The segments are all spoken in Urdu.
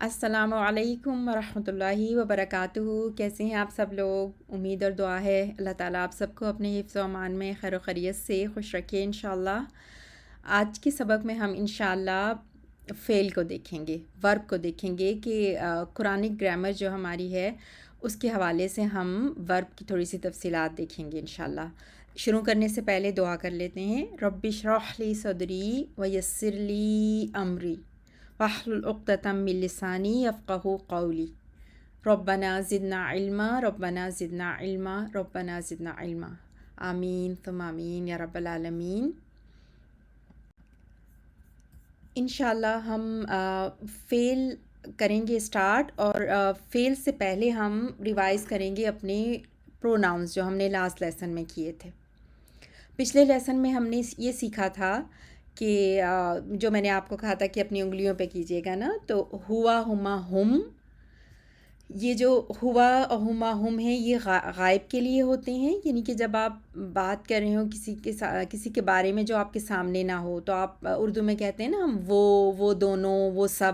السلام علیکم ورحمۃ اللہ وبرکاتہ۔ کیسے ہیں آپ سب لوگ؟ امید اور دعا ہے اللہ تعالیٰ آپ سب کو اپنے حفظ و امان میں خیر و خیریت سے خوش رکھے انشاءاللہ۔ آج کے سبق میں ہم انشاءاللہ فعل کو دیکھیں گے، ورب کو دیکھیں گے کہ قرآنک گرامر جو ہماری ہے اس کے حوالے سے ہم ورب کی تھوڑی سی تفصیلات دیکھیں گے انشاءاللہ۔ شروع کرنے سے پہلے دعا کر لیتے ہیں۔ رب اشرح لی صدری ویسر لی امری واحلل عقدۃ من لسانی یفقہوا قولی۔ ربنا زدنا علما، ربنا زدنا علما، ربنا زدنا علما۔ آمین ثم آمین یا رب العالمین۔ انشاءاللہ ہم فعل کریں گے اسٹارٹ، اور فعل سے پہلے ہم ریوائز کریں گے اپنے پروناؤنس جو ہم نے لاسٹ لیسن میں کیے تھے۔ پچھلے لیسن میں ہم نے یہ سیکھا تھا کہ جو میں نے آپ کو کہا تھا کہ اپنی انگلیوں پہ کیجیے گا نا، تو ہوا، ہما، ہم، یہ جو ہوا اور ہما، ہم ہیں یہ غائب کے لیے ہوتے ہیں، یعنی کہ جب آپ بات کر رہے ہوں کسی کے بارے میں جو آپ کے سامنے نہ ہو، تو آپ اردو میں کہتے ہیں نا ہم وہ دونوں، وہ سب۔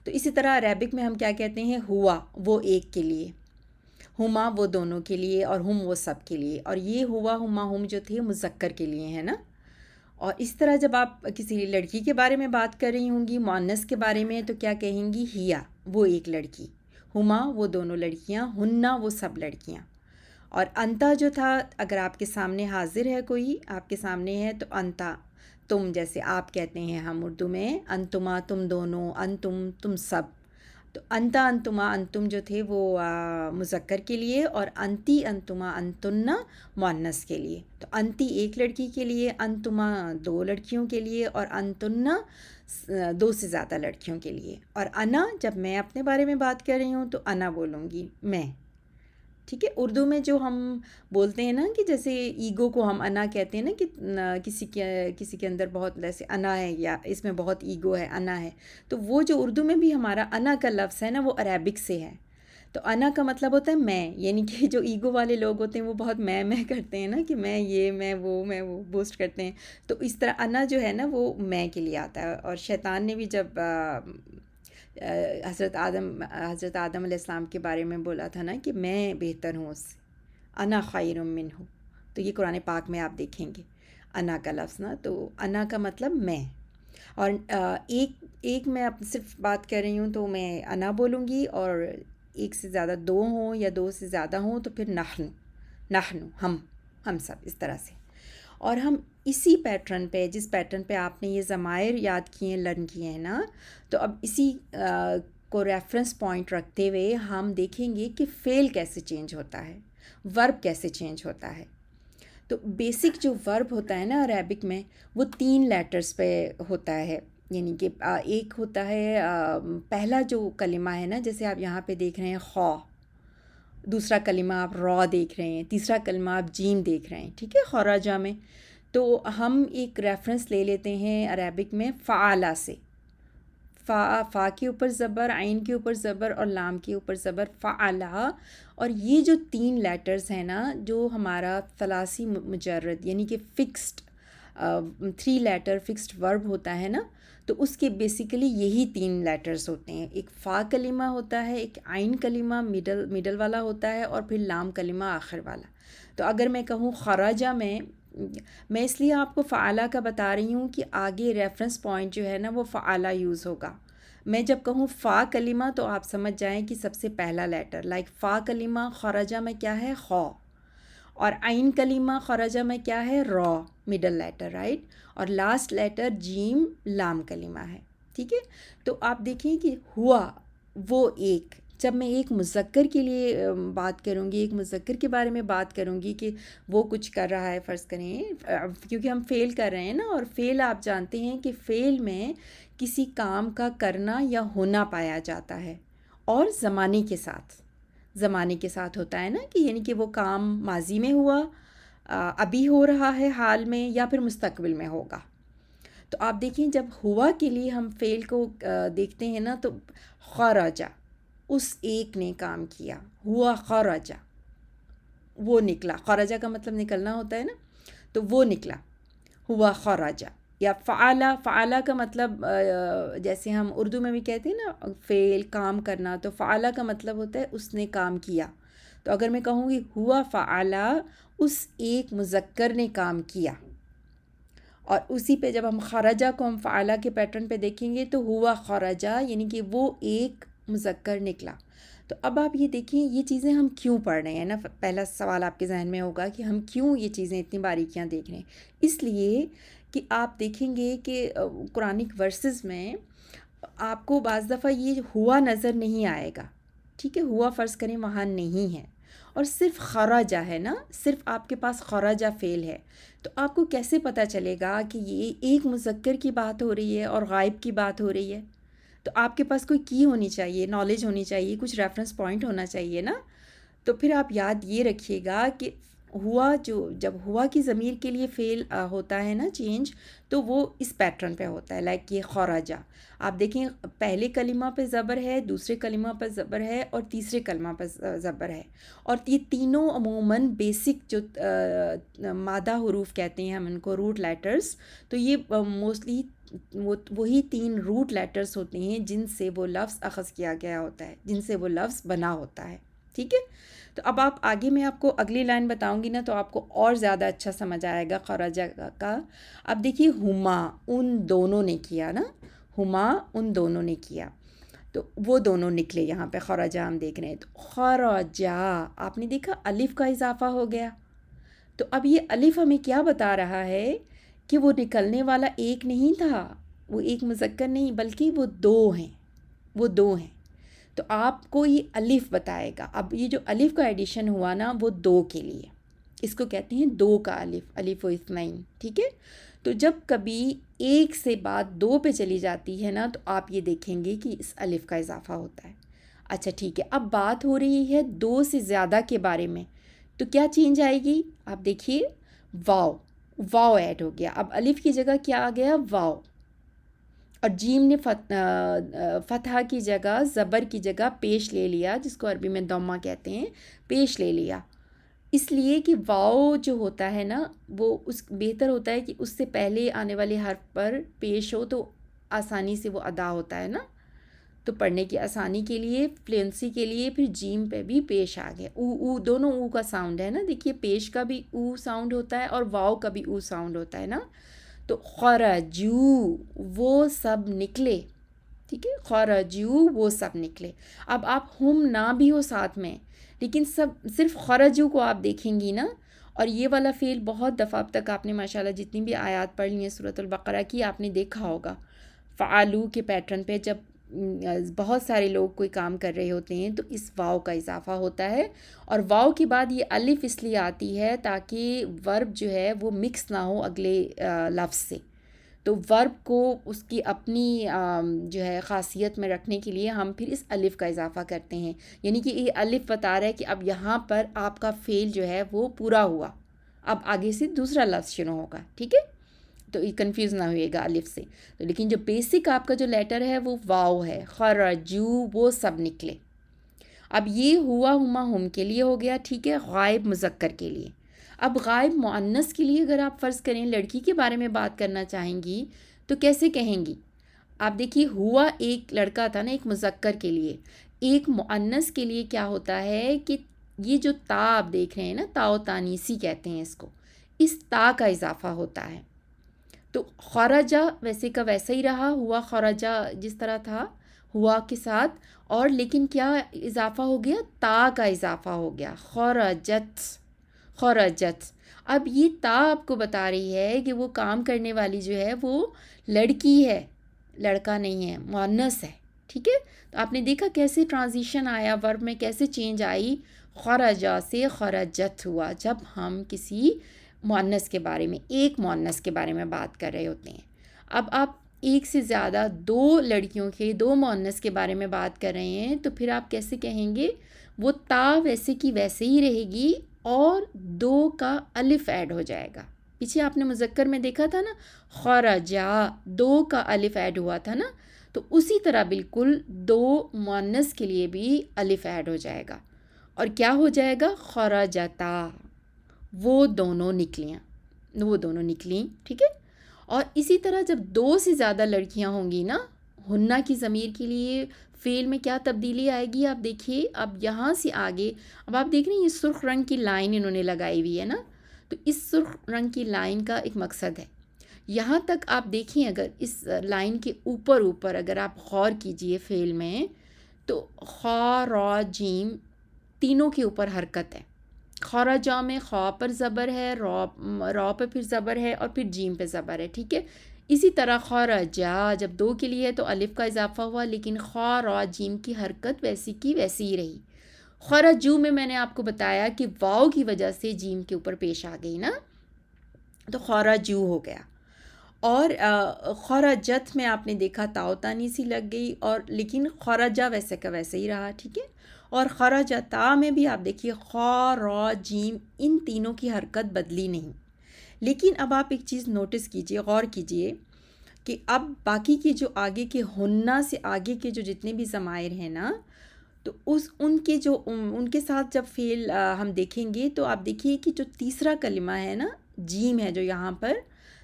تو اسی طرح عربک میں ہم کیا کہتے ہیں؟ ہوا وہ ایک کے لیے، ہما وہ دونوں کے لیے، اور ہم وہ سب کے لیے۔ اور یہ ہوا، ہما، ہم جو تھے مذکر کے لیے ہیں نا۔ اور اس طرح جب آپ کسی لڑکی کے بارے میں بات کر رہی ہوں گی، مؤنث کے بارے میں، تو کیا کہیں گی؟ ہیا وہ ایک لڑکی، ہما وہ دونوں لڑکیاں، ہننا وہ سب لڑکیاں۔ اور انتا جو تھا، اگر آپ کے سامنے حاضر ہے، کوئی آپ کے سامنے ہے، تو انتا تم، جیسے آپ کہتے ہیں ہم اردو میں انتما تم دونوں، انتم تم سب۔ تو انتا انتما انتم جو تھے وہ مذکر کے لیے، اور انتی انتما انتنا مؤنث کے لیے۔ تو انتی ایک لڑکی کے لیے، انتما دو لڑکیوں کے لیے، اور انتنا دو سے زیادہ لڑکیوں کے لیے۔ اور انا، جب میں اپنے بارے میں بات کر رہی ہوں تو انا بولوں گی، میں۔ ٹھیک ہے، اردو میں جو ہم بولتے ہیں نا کہ جیسے ایگو کو ہم انا کہتے ہیں نا، کہ کسی کے اندر بہت ایسے انا ہے، یا اس میں بہت ایگو ہے، انا ہے، تو وہ جو اردو میں بھی ہمارا انا کا لفظ ہے نا، وہ عربک سے ہے۔ تو انا کا مطلب ہوتا ہے میں، یعنی کہ جو ایگو والے لوگ ہوتے ہیں وہ بہت میں کرتے ہیں نا، کہ میں یہ، میں وہ بوسٹ کرتے ہیں۔ تو اس طرح انا جو ہے نا وہ میں کے لیے آتا ہے۔ اور شیطان نے بھی جب حضرت آدم علیہ السلام کے بارے میں بولا تھا نا کہ میں بہتر ہوں اس سے، انا خیر منہ، تو یہ قرآن پاک میں آپ دیکھیں گے انا کا لفظ نا، تو انا کا مطلب میں۔ اور ایک میں اب صرف بات کر رہی ہوں تو میں انا بولوں گی، اور ایک سے زیادہ دو ہوں یا دو سے زیادہ ہوں تو پھر نحن ہم سب، اس طرح سے۔ اور ہم اسی پیٹرن پہ، جس پیٹرن پہ آپ نے یہ ضمائر یاد کیے ہیں، لرن کیے ہیں نا، تو اب اسی کو ریفرنس پوائنٹ رکھتے ہوئے ہم دیکھیں گے کہ فعل کیسے چینج ہوتا ہے، ورب کیسے چینج ہوتا ہے۔ تو بیسک جو ورب ہوتا ہے نا عربک میں، وہ 3 لیٹرز پہ ہوتا ہے، یعنی کہ ایک ہوتا ہے پہلا جو کلمہ ہے نا، جیسے آپ یہاں پہ دیکھ رہے ہیں خا، دوسرا کلمہ آپ را دیکھ رہے ہیں، تیسرا کلمہ آپ جیم دیکھ رہے ہیں، ٹھیک ہے، خراجہ میں۔ تو ہم ایک ریفرنس لے لیتے ہیں عربک میں فعلا سے، فا کے اوپر زبر، عین کے اوپر زبر، اور لام کے اوپر زبر، فعلا۔ اور یہ جو 3 لیٹرز ہیں نا، جو ہمارا ثلاثی مجرد یعنی کہ فکسڈ 3 لیٹر فکسڈ ورب ہوتا ہے نا، تو اس کے بیسیکلی یہی 3 لیٹرز ہوتے ہیں۔ ایک فا کلمہ ہوتا ہے، ایک عین کلمہ میڈل والا ہوتا ہے، اور پھر لام کلمہ آخر والا۔ تو اگر میں کہوں خراجہ میں اس لیے آپ کو فعلا کا بتا رہی ہوں کہ آگے ریفرنس پوائنٹ جو ہے نا وہ فعلا یوز ہوگا۔ میں جب کہوں فا کلمہ تو آپ سمجھ جائیں کہ سب سے پہلا لیٹر، لائک فا کلمہ خراجہ میں کیا ہے؟ خا۔ اور عین کلمہ خراجہ میں کیا ہے؟ را، مڈل لیٹر، رائٹ۔ اور لاسٹ لیٹر جیم لام کلمہ ہے، ٹھیک ہے۔ تو آپ دیکھیں کہ ہوا وہ ایک، جب میں ایک مذکر کے لیے بات کروں گی، ایک مذکر کے بارے میں بات کروں گی کہ وہ کچھ کر رہا ہے، فرض کریں کیونکہ ہم فعل کر رہے ہیں نا، اور فعل آپ جانتے ہیں کہ فعل میں کسی کام کا کرنا یا ہونا پایا جاتا ہے، اور زمانے کے ساتھ ہوتا ہے نا، کہ یعنی کہ وہ کام ماضی میں ہوا، ابھی ہو رہا ہے حال میں، یا پھر مستقبل میں ہوگا۔ تو آپ دیکھیں جب ہوا کے لیے ہم فعل کو دیکھتے ہیں نا، تو خرجہ، اس ایک نے کام کیا، ہوا خرجہ، وہ نکلا، خرجہ کا مطلب نکلنا ہوتا ہے نا، تو وہ نکلا، ہوا خرجہ۔ یا فعلا، فعلا کا مطلب جیسے ہم اردو میں بھی کہتے ہیں نا فعل کام کرنا، تو فعلا کا مطلب ہوتا ہے اس نے کام کیا. تو اگر میں کہوں گی ہوا فعلا، اس ایک مذکر نے کام کیا. اور اسی پہ جب ہم خرجہ کو ہم فعلا کے پیٹرن پہ دیکھیں گے تو ہوا خرجہ یعنی کہ وہ ایک مذکر نکلا. تو اب آپ یہ دیکھیں یہ چیزیں ہم کیوں پڑھ رہے ہیں نا. پہلا سوال آپ کے ذہن میں ہوگا کہ ہم کیوں یہ چیزیں اتنی باریکیاں دیکھ رہے ہیں. اس لیے کہ آپ دیکھیں گے کہ قرآنک ورسز میں آپ کو بعض دفعہ یہ ہوا نظر نہیں آئے گا. ٹھیک ہے، ہوا فرض کریں وہاں نہیں ہے اور صرف خرجہ ہے نا، صرف آپ کے پاس خرجہ فعل ہے. تو آپ کو کیسے پتہ چلے گا کہ یہ ایک مذکر کی بات ہو رہی ہے اور غائب کی بات ہو رہی ہے؟ تو آپ کے پاس کوئی کی ہونی چاہیے، نالج ہونی چاہیے، کچھ ریفرنس پوائنٹ ہونا چاہیے نا. تو پھر آپ یاد یہ رکھیے گا کہ ہوا جب ہوا کی ضمیر کے لیے فعل ہوتا ہے نا چینج، تو وہ اس پیٹرن پہ ہوتا ہے. لائک یہ خرجہ آپ دیکھیں پہلے کلمہ پہ زبر ہے، دوسرے کلمہ پہ زبر ہے اور تیسرے کلمہ پہ زبر ہے. اور یہ تینوں عموماً بیسک جو مادہ حروف کہتے ہیں ہم ان کو، روٹ لیٹرز. تو یہ موسٹلی وہی 3 روٹ لیٹرز ہوتے ہیں جن سے وہ لفظ اخذ کیا گیا ہوتا ہے، جن سے وہ لفظ بنا ہوتا ہے. ٹھیک ہے، تو اب آپ آگے میں آپ کو اگلی لائن بتاؤں گی نا تو آپ کو اور زیادہ اچھا سمجھ آئے گا خرجہ کا. اب دیکھیے ہما، ان دونوں نے کیا نا، ہما ان دونوں نے کیا، تو وہ دونوں نکلے. یہاں پہ خرجہ ہم دیکھ رہے ہیں تو خرجہ آپ نے دیکھا الف کا اضافہ ہو گیا. تو اب یہ الف ہمیں کیا بتا رہا ہے کہ وہ نکلنے والا ایک نہیں تھا، وہ ایک مذکر نہیں بلکہ وہ 2 ہیں، وہ 2 ہیں. تو آپ کو یہ الف بتائے گا. اب یہ جو الف کا ایڈیشن ہوا نا وہ 2 کے لیے، اس کو کہتے ہیں 2 کا الف، الف و اثنین. ٹھیک ہے، تو جب کبھی ایک سے بات 2 پہ چلی جاتی ہے نا تو آپ یہ دیکھیں گے کہ اس الف کا اضافہ ہوتا ہے. اچھا ٹھیک ہے، اب بات ہو رہی ہے 2 سے زیادہ کے بارے میں، تو کیا چینج آئے گی؟ آپ دیکھیے واو، واو ایڈ ہو گیا. اب الف کی جگہ کیا آ گیا؟ واو. اور جیم نے فتحہ کی جگہ، زبر کی جگہ پیش لے لیا، جس کو عربی میں ضمہ کہتے ہیں، پیش لے لیا. اس لیے کہ واو جو ہوتا ہے نا وہ بہتر ہوتا ہے کہ اس سے پہلے آنے والے حرف پر پیش ہو تو آسانی سے وہ ادا ہوتا ہے نا. تو پڑھنے کی آسانی کے لیے، فلوئنسی کے لیے پھر جیم پہ بھی پیش آ گیا. او دونوں او کا ساؤنڈ ہے نا. دیکھیے پیش کا بھی او ساؤنڈ ہوتا ہے اور واو کا بھی او ساؤنڈ ہوتا ہے نا. تو خرجو وہ سب نکلے. ٹھیک ہے، خرجو وہ سب نکلے. اب آپ ہم نہ بھی ہو ساتھ میں لیکن صرف خرجو کو آپ دیکھیں گی نا. اور یہ والا فعل بہت دفعہ اب تک آپ نے ماشاءاللہ جتنی بھی آیات پڑھ لی ہیں سورۃ البقرہ کی، آپ نے دیکھا ہوگا فعلو کے پیٹرن پہ جب بہت سارے لوگ کوئی کام کر رہے ہوتے ہیں تو اس واو کا اضافہ ہوتا ہے. اور واو کے بعد یہ الف اس لیے آتی ہے تاکہ ورب جو ہے وہ مکس نہ ہو اگلے لفظ سے. تو ورب کو اس کی اپنی جو ہے خاصیت میں رکھنے کے لیے ہم پھر اس الف کا اضافہ کرتے ہیں. یعنی کہ یہ الف بتا رہا ہے کہ اب یہاں پر آپ کا فعل جو ہے وہ پورا ہوا، اب آگے سے دوسرا لفظ شروع ہوگا. ٹھیک ہے، تو یہ کنفیوز نہ ہوئے گا الف سے. تو لیکن جو بیسک آپ کا جو لیٹر ہے وہ واو ہے. خرجو وہ سب نکلے. اب یہ ہوا ہما ہم کے لیے ہو گیا. ٹھیک ہے، غائب مذکر کے لیے. اب غائب مؤنث کے لیے اگر آپ فرض کریں لڑکی کے بارے میں بات کرنا چاہیں گی تو کیسے کہیں گی؟ آپ دیکھیے ہوا ایک لڑکا تھا نا ایک مذکر کے لیے. ایک مؤنث کے لیے کیا ہوتا ہے کہ یہ جو تا آپ دیکھ رہے ہیں نا، تا و تانیسی کہتے ہیں اس کو، اس تا کا اضافہ ہوتا ہے. تو خرجہ ویسے کا ویسا ہی رہا، ہوا خرجہ جس طرح تھا ہوا کے ساتھ، اور لیکن کیا اضافہ ہو گیا؟ تا کا اضافہ ہو گیا. خرجت، خرجت. اب یہ تا آپ کو بتا رہی ہے کہ وہ کام کرنے والی جو ہے وہ لڑکی ہے، لڑکا نہیں ہے، مؤنث ہے. ٹھیک ہے، تو آپ نے دیکھا کیسے ٹرانزیشن آیا ورب میں، کیسے چینج آئی. خرجہ سے خرجت ہوا جب ہم کسی مؤنث کے بارے میں، ایک مؤنث کے بارے میں بات کر رہے ہوتے ہیں. اب آپ ایک سے زیادہ 2 لڑکیوں کے، 2 مؤنث کے بارے میں بات کر رہے ہیں تو پھر آپ کیسے کہیں گے؟ وہ تا ویسے کی ویسے ہی رہے گی اور 2 کا الف ایڈ ہو جائے گا. پیچھے آپ نے مذکر میں دیکھا تھا نا خرجہ، 2 کا الف ایڈ ہوا تھا نا. تو اسی طرح بالکل 2 مؤنث کے لیے بھی الف ایڈ ہو جائے گا اور کیا ہو جائے گا؟ خرجتا، وہ دونوں نکلیاں، وہ دونوں نکلیں. ٹھیک ہے، اور اسی طرح جب 2 سے زیادہ لڑکیاں ہوں گی نا، ہننا کی ضمیر کے لیے فعل میں کیا تبدیلی آئے گی آپ دیکھیے. اب یہاں سے آگے اب آپ دیکھ رہے ہیں یہ سرخ رنگ کی لائن انہوں نے لگائی ہوئی ہے نا، تو اس سرخ رنگ کی لائن کا ایک مقصد ہے. یہاں تک آپ دیکھیں اگر اس لائن کے اوپر اگر آپ غور کیجئے فعل میں، تو خا را جیم تینوں کے اوپر حرکت ہے. خارجہ میں خا پر زبر ہے، را پہ پھر زبر ہے، اور پھر جیم پہ زبر ہے. ٹھیک ہے. اسی طرح خارجہ جب 2 کے لیے ہے تو الف کا اضافہ ہوا، لیکن خا را جیم کی حرکت ویسی کی ویسی ہی رہی. خرجو میں نے آپ کو بتایا کہ واو کی وجہ سے جیم کے اوپر پیش آ گئی نا، تو خرجو ہو گیا. اور خرجت میں آپ نے دیکھا تاؤ تانی سی لگ گئی، اور لیکن خرجہ ویسے کا ویسے ہی رہا. ٹھیک ہے. اور خرجتا میں بھی آپ دیکھیے خا را جیم ان تینوں کی حرکت بدلی نہیں. لیکن اب آپ ایک چیز نوٹس کیجئے، غور کیجئے کہ اب باقی کے جو آگے کے ہننا سے آگے کے جو جتنے بھی ضمائر ہیں نا، تو ان کے ساتھ جب فعل ہم دیکھیں گے تو آپ دیکھیے کہ جو تیسرا کلمہ ہے نا، جیم ہے جو یہاں پر،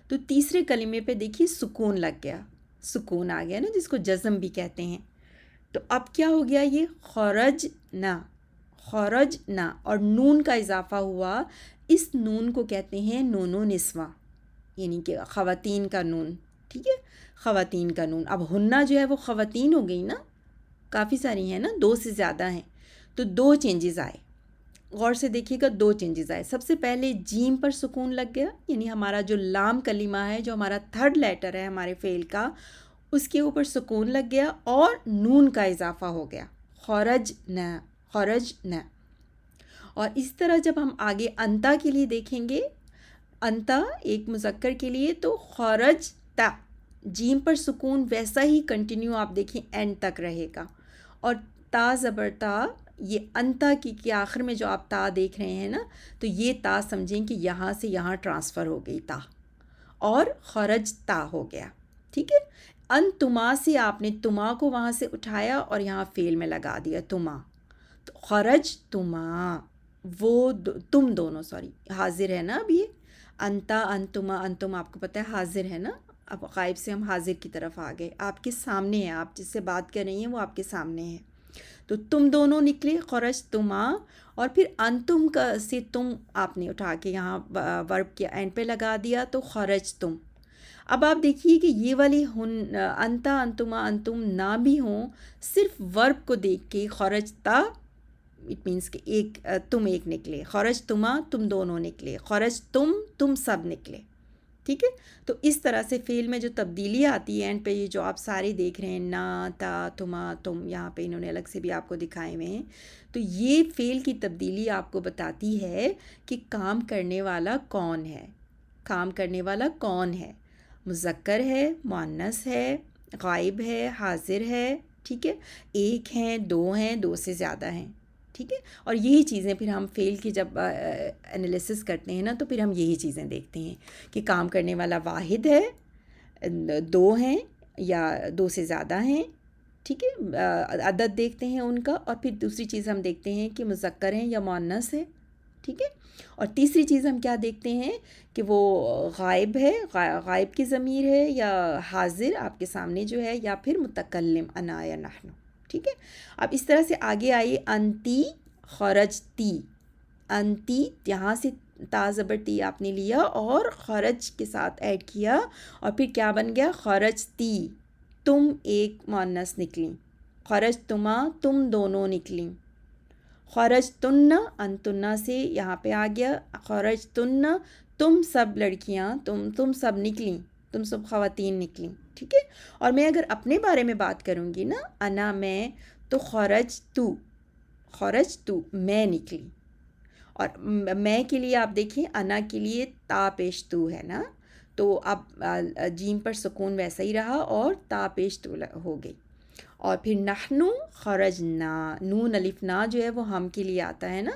تو تیسرے کلمے پہ دیکھیے سکون لگ گیا، سکون آ گیا نا، جس کو جزم بھی کہتے ہیں. تو اب کیا ہو گیا، یہ خرج نہ اور نون کا اضافہ ہوا. اس نون کو کہتے ہیں نون و نسوہ، یعنی کہ خواتین کا نون. ٹھیک ہے. خواتین کا نون. اب ہننا جو ہے وہ خواتین ہو گئی نا، کافی ساری ہیں نا، 2 سے زیادہ ہیں، تو 2 چینجز آئے. غور سے دیکھیے گا 2 چینجز آئے. سب سے پہلے جیم پر سکون لگ گیا، یعنی ہمارا جو لام کلمہ ہے، جو ہمارا 3rd لیٹر ہے ہمارے فعل کا، اس کے اوپر سکون لگ گیا اور نون کا اضافہ ہو گیا. خرج نہ. اور اس طرح جب ہم آگے انتا کے لیے دیکھیں گے، انتا ایک مذکر کے لیے، تو خرج تا، جیم پر سکون ویسا ہی کنٹینیو آپ دیکھیں اینڈ تک رہے گا. اور تا زبر تا، یہ انتا کی آخر میں جو آپ تا دیکھ رہے ہیں نا، تو یہ تا سمجھیں کہ یہاں سے یہاں ٹرانسفر ہو گئی تا، اور خرج تا ہو گیا. ٹھیک ہے. انتما سے آپ نے تما کو وہاں سے اٹھایا اور یہاں فعل میں لگا دیا تما، تو خرج تما، وہ تم دونوں، حاضر ہے نا. اب یہ انتا انتما، انتم آپ کو پتہ ہے حاضر ہے نا. اب غائب سے ہم حاضر کی طرف آ گئے، آپ کے سامنے ہیں، آپ جس سے بات کر رہی ہیں وہ آپ کے سامنے ہے. تو تم دونوں نکلے، خرج تما، اور پھر انتم کا سے تم آپ نے اٹھا کے یہاں ورب کے اینڈ پہ لگا دیا، تو خرج تم. اب آپ دیکھیے کہ یہ والی انتا انتما انتم نہ بھی ہوں، صرف ورب کو دیکھ کے خرجتا، اٹ مینس کہ تم ایک نکلے، خرج تما تم دونوں نکلے، خرج تم سب نکلے. ٹھیک ہے. تو اس طرح سے فعل میں جو تبدیلی آتی ہے اینڈ پہ، یہ جو آپ سارے دیکھ رہے ہیں نا، تا، تما، تم، یہاں پہ انہوں نے الگ سے بھی آپ کو دکھائے ہوئے ہیں، تو یہ فعل کی تبدیلی آپ کو بتاتی ہے کہ کام کرنے والا کون ہے. کام کرنے والا کون ہے، مذکر ہے، مؤنث ہے، غائب ہے، حاضر ہے. ٹھیک ہے. ایک ہیں، 2 ہیں، 2 سے زیادہ ہیں. ٹھیک ہے. اور یہی چیزیں پھر ہم فعل کی جب انالیسس کرتے ہیں نا، تو پھر ہم یہی چیزیں دیکھتے ہیں کہ کام کرنے والا واحد ہے، 2 ہیں یا 2 سے زیادہ ہیں. ٹھیک ہے. عدد دیکھتے ہیں ان کا، اور پھر دوسری چیز ہم دیکھتے ہیں کہ مذکر ہیں یا مؤنث ہے. ٹھیک ہے. اور تیسری چیز ہم کیا دیکھتے ہیں کہ وہ غائب ہے، غائب کی ضمیر ہے، یا حاضر آپ کے سامنے جو ہے، یا پھر متکلم انا یا نحن. ٹھیک ہے. اب اس طرح سے آگے آئیے، انتی خرجتی. انتی یہاں سے تا زبر تی آپ نے لیا اور خرج کے ساتھ ایڈ کیا، اور پھر کیا بن گیا، خرجتی، تم ایک مؤنث نکلیں. خرج تما تم دونوں نکلیں. خرج تن، انتنا سے یہاں پہ آ گیا، خرج تن تم سب لڑکیاں، تم سب نکلیں، تم سب خواتین نکلیں. ٹھیک ہے. اور میں اگر اپنے بارے میں بات کروں گی نا، انا میں، تو خرج تو میں نکلی. اور میں کے لیے آپ دیکھیں، انا کے لیے تا پیش تو ہے نا، تو اب جیم پر سکون ویسا ہی رہا اور تا پیش تو ہو گئی. اور پھر نحنو خرجنا، نون الف نا جو ہے وہ ہم کے لیے آتا ہے نا،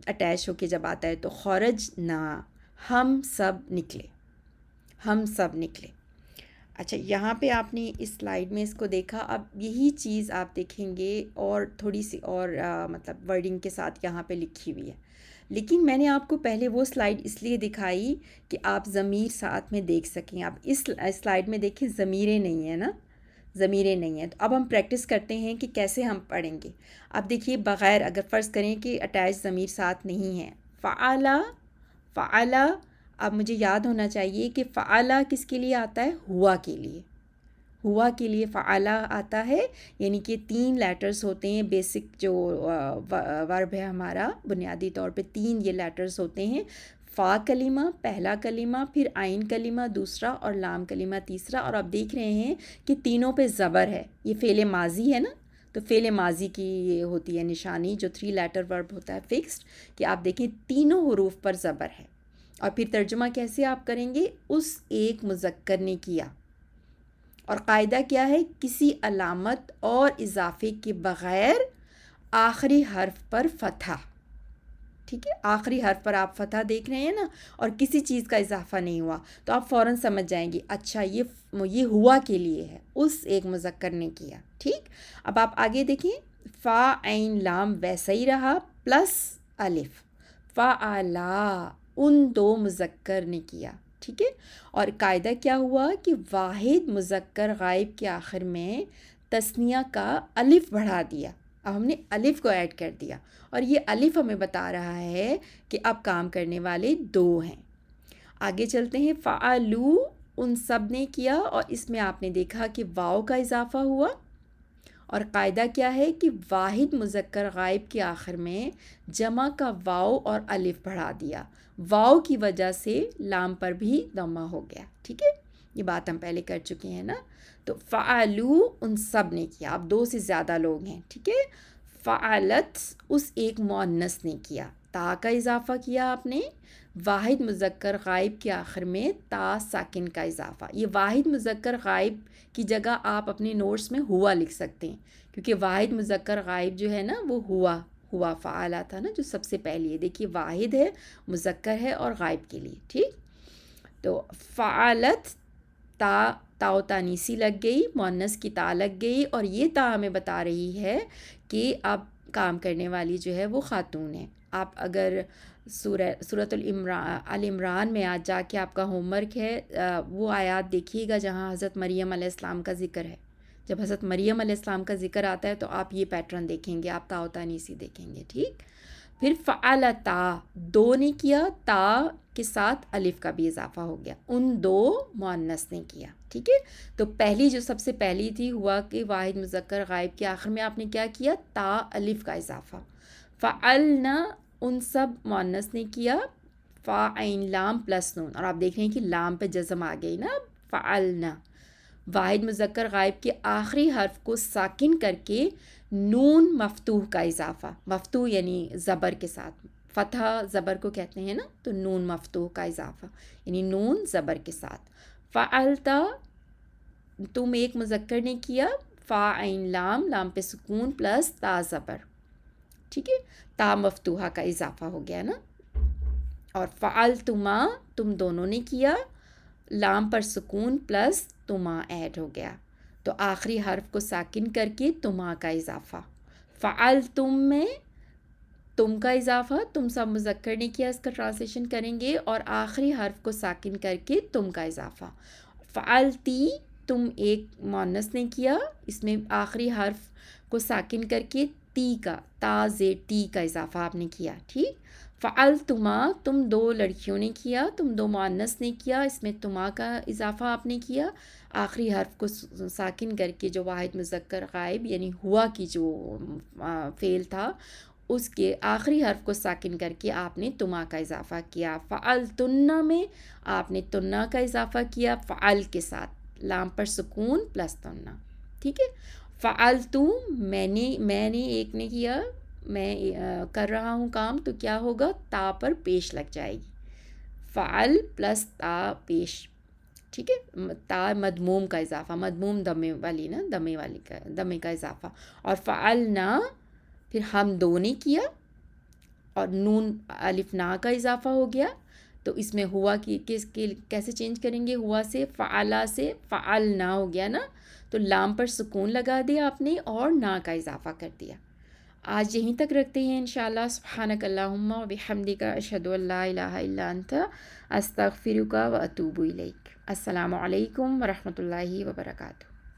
اٹیچ ہو کے جب آتا ہے، تو خرجنا، ہم سب نکلے. اچھا، یہاں پہ آپ نے اس سلائیڈ میں اس کو دیکھا. اب یہی چیز آپ دیکھیں گے اور تھوڑی سی اور مطلب ورڈنگ کے ساتھ یہاں پہ لکھی ہوئی ہے. لیکن میں نے آپ کو پہلے وہ سلائیڈ اس لیے دکھائی کہ آپ ضمیر ساتھ میں دیکھ سکیں. آپ اس سلائیڈ میں دیکھیں ضمیریں نہیں ہیں نا، ضمیریں نہیں ہیں. تو اب ہم پریکٹس کرتے ہیں کہ کیسے ہم پڑھیں گے. اب دیکھیے بغیر، اگر فرض کریں کہ اٹیچ ضمیر ساتھ نہیں ہے، فعلا، فعلا. اب مجھے یاد ہونا چاہیے کہ فعلا کس کے لیے آتا ہے؟ ہوا کے لیے. ہوا کے لیے فعلا آتا ہے. یعنی کہ 3 لیٹرز ہوتے ہیں، بیسک جو ورب ہے ہمارا، بنیادی طور پہ 3 یہ لیٹرز ہوتے ہیں. فا کلمہ پہلا کلمہ، پھر عین کلمہ دوسرا، اور لام کلمہ تیسرا. اور آپ دیکھ رہے ہیں کہ تینوں پہ زبر ہے. یہ فعل ماضی ہے نا، تو فعل ماضی کی یہ ہوتی ہے نشانی، جو 3 لیٹر ورب ہوتا ہے فکسڈ، کہ آپ دیکھیں تینوں حروف پر زبر ہے. اور پھر ترجمہ کیسے آپ کریں گے؟ اس ایک مذکر نے کیا. اور قاعدہ کیا ہے؟ کسی علامت اور اضافے کے بغیر آخری حرف پر فتح. ٹھیک ہے، آخری حرف پر آپ فتح دیکھ رہے ہیں نا، اور کسی چیز کا اضافہ نہیں ہوا، تو آپ فوراً سمجھ جائیں گے اچھا یہ ہوا کے لیے ہے، اس ایک مذکر نے کیا. ٹھیک. اب آپ آگے دیکھیں، فا عین لام ویسا ہی رہا پلس الف. فعلا ان 2 مذکر نے کیا. ٹھیک ہے. اور قاعدہ کیا ہوا کہ واحد مذکر غائب کے آخر میں تثنیہ کا الف بڑھا دیا. اب ہم نے الف کو ایڈ کر دیا، اور یہ الف ہمیں بتا رہا ہے کہ اب کام کرنے والے 2 ہیں. آگے چلتے ہیں. فعلو ان سب نے کیا، اور اس میں آپ نے دیکھا کہ واؤ کا اضافہ ہوا. اور قاعدہ کیا ہے کہ واحد مذکر غائب کے آخر میں جمع کا واؤ اور الف بڑھا دیا. واؤ کی وجہ سے لام پر بھی ضمہ ہو گیا. ٹھیک ہے، یہ بات ہم پہلے کر چکے ہیں نا. تو فعلو ان سب نے کیا. اب 2 سے زیادہ لوگ ہیں. ٹھیک ہے. فعلت اس ایک مؤنث نے کیا. تا کا اضافہ کیا آپ نے. واحد مذکر غائب کے آخر میں تا ساکن کا اضافہ. یہ واحد مذکر غائب کی جگہ آپ اپنے نوٹس میں ہوا لکھ سکتے ہیں، کیونکہ واحد مذکر غائب جو ہے نا وہ ہوا فعلا تھا نا، جو سب سے پہلی ہے. دیکھیے واحد ہے، مذکر ہے، اور غائب کے لیے. ٹھیک. تو فعلت، تا و تانیسی لگ گئی، مؤنث کی تا لگ گئی، اور یہ تا ہمیں بتا رہی ہے کہ اب کام کرنے والی جو ہے وہ خاتون ہے. آپ اگر سورۃ العمران میں آج جا کے آپ کا ہوم ورک ہے، وہ آیات دیکھیے گا جہاں حضرت مریم علیہ السلام کا ذکر ہے. جب حضرت مریم علیہ السلام کا ذکر آتا ہے تو آپ یہ پیٹرن دیکھیں گے، آپ تا و تانیسی دیکھیں گے. ٹھیک. پھر فعلتا 2 نے کیا، تا کے ساتھ الف کا بھی اضافہ ہو گیا. ان 2 مؤنث نے کیا. ٹھیک ہے. تو پہلی جو سب سے پہلی تھی، ہوا کہ واحد مذکر غائب کے آخر میں آپ نے کیا کیا؟ تا الف کا اضافہ. فعلنا ان سب مؤنث نے کیا. فا عین لام پلس نون، اور آپ دیکھ رہے ہیں کہ لام پہ جزم آ گئی نا. فعلنا واحد مذکر غائب کے آخری حرف کو ساکن کر کے نون مفتوح کا اضافہ. مفتوح یعنی زبر کے ساتھ، فتح زبر کو کہتے ہیں نا، تو نون مفتوح کا اضافہ یعنی نون زبر کے ساتھ. فعلتا تم ایک مذکر نے کیا. فا عین لام، لام پہ سکون پلس تا زبر. ٹھیک ہے. تا مفتوحہ کا اضافہ ہو گیا نا. اور فعلتما تم دونوں نے کیا، لام پر سکون پلس تما ایڈ ہو گیا، تو آخری حرف کو ساکن کر کے تما کا اضافہ. فعلتم میں تم کا اضافہ، تم سب مذکر نے کیا، اس کا ٹرانسلیشن کریں گے، اور آخری حرف کو ساکن کر کے تم کا اضافہ. فعلتی تم ایک مؤنث نے کیا، اس میں آخری حرف کو ساکن کر کے تی کا، تا زے ٹی کا اضافہ آپ نے کیا. ٹھیک. فعلتما تم 2 لڑکیوں نے کیا، تم 2 مؤنث نے کیا، اس میں تما کا اضافہ آپ نے کیا. آخری حرف کو ساکن کر کے جو واحد مذکر غائب یعنی ہوا کی جو فعل تھا، اس کے آخری حرف کو ساکن کر کے آپ نے تما کا اضافہ کیا. فعلتن میں آپ نے تنا کا اضافہ کیا فعل کے ساتھ، لام پر سکون پلس تنا. ٹھیک ہے. فعلتو میں نے ایک نے کیا، میں کر رہا ہوں کام، تو کیا ہوگا؟ تا پر پیش لگ جائے گی. فعل پلس تا پیش. ٹھیک ہے. تا مدموم کا اضافہ، مدموم دمے والی نا، دمے کا اضافہ. اور فعلنا پھر ہم 2 نے کیا، اور نون الف نا کا اضافہ ہو گیا. تو اس میں ہوا کی کیسے چینج کریں گے؟ ہوا سے فعلا سے فعلنا ہو گیا نا، تو لام پر سکون لگا دیا آپ نے اور نا کا اضافہ کر دیا. آج یہیں تک رکھتے ہیں انشاءاللہ. سبحانک اللہم و بحمدک اشہد ان لا الہ الا انت استغفرک و اتوب الیک. السلام علیکم ورحمۃ اللہ وبرکاتہ.